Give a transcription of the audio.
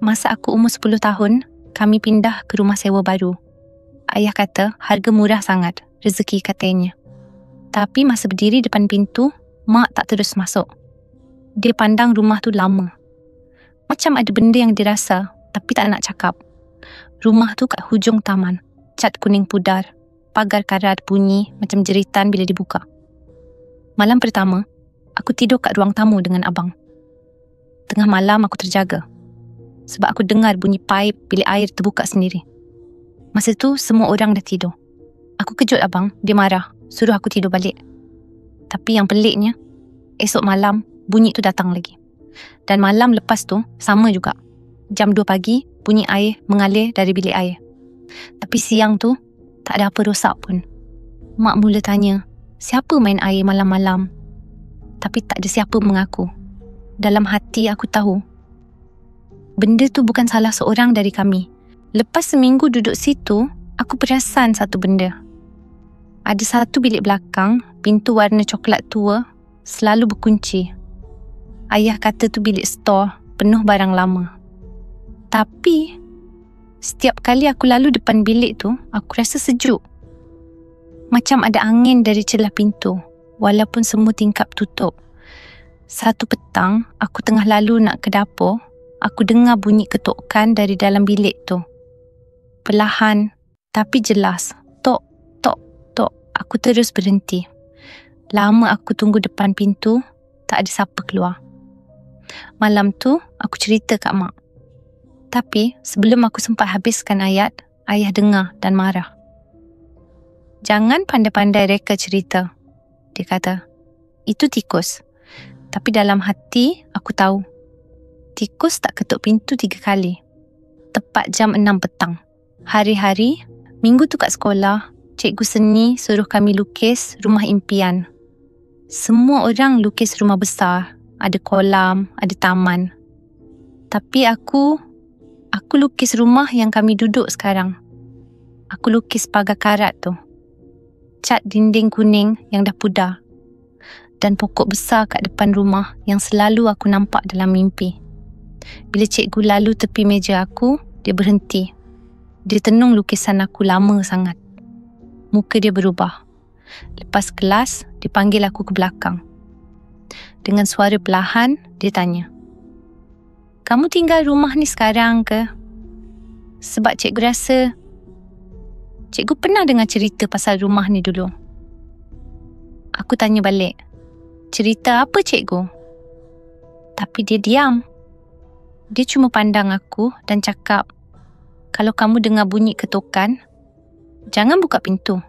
Masa aku umur 10 tahun, kami pindah ke rumah sewa baru. Ayah kata harga murah sangat, rezeki katanya. Tapi masa berdiri depan pintu, mak tak terus masuk. Dia pandang rumah tu lama. Macam ada benda yang dirasa, tapi tak nak cakap. Rumah tu kat hujung taman, cat kuning pudar, pagar karat bunyi macam jeritan bila dibuka. Malam pertama, aku tidur kat ruang tamu dengan abang. Tengah malam aku terjaga, sebab aku dengar bunyi paip bilik air terbuka sendiri. Masa tu semua orang dah tidur. Aku kejut abang, dia marah, suruh aku tidur balik. Tapi yang peliknya, esok malam bunyi tu datang lagi. Dan malam lepas tu sama juga. Jam 2 pagi bunyi air mengalir dari bilik air. Tapi siang tu tak ada apa rosak pun. Mak mula tanya, siapa main air malam-malam? Tapi tak ada siapa mengaku. Dalam hati aku tahu, benda tu bukan salah seorang dari kami. Lepas seminggu duduk situ, aku perasan satu benda. Ada satu bilik belakang, pintu warna coklat tua, selalu berkunci. Ayah kata tu bilik store, penuh barang lama. Tapi, setiap kali aku lalu depan bilik tu, aku rasa sejuk. Macam ada angin dari celah pintu, walaupun semua tingkap tutup. Satu petang, aku tengah lalu nak ke dapur, aku dengar bunyi ketukan dari dalam bilik tu. Perlahan, tapi jelas. Tok, tok, tok. Aku terus berhenti. Lama aku tunggu depan pintu, tak ada siapa keluar. Malam tu, aku cerita kat mak. Tapi, sebelum aku sempat habiskan ayat, ayah dengar dan marah. Jangan pandai-pandai reka cerita, dia kata. Itu tikus. Tapi dalam hati, aku tahu. Tikus tak ketuk pintu 3 kali. Tepat jam 6 petang. Hari-hari, minggu tu kat sekolah, cikgu seni suruh kami lukis rumah impian. Semua orang lukis rumah besar. Ada kolam, ada taman. Tapi aku lukis rumah yang kami duduk sekarang. Aku lukis pagar karat tu. Cat dinding kuning yang dah pudar. Dan pokok besar kat depan rumah yang selalu aku nampak dalam mimpi. Bila cikgu lalu tepi meja aku, dia berhenti. Dia tenung lukisan aku lama sangat. Muka dia berubah. Lepas kelas, dia panggil aku ke belakang. Dengan suara perlahan, dia tanya, "Kamu tinggal rumah ni sekarang ke? Sebab cikgu rasa cikgu pernah dengar cerita pasal rumah ni dulu." Aku tanya balik, "Cerita apa cikgu?" Tapi dia diam. Dia cuma pandang aku dan cakap, "Kalau kamu dengar bunyi ketukan, jangan buka pintu.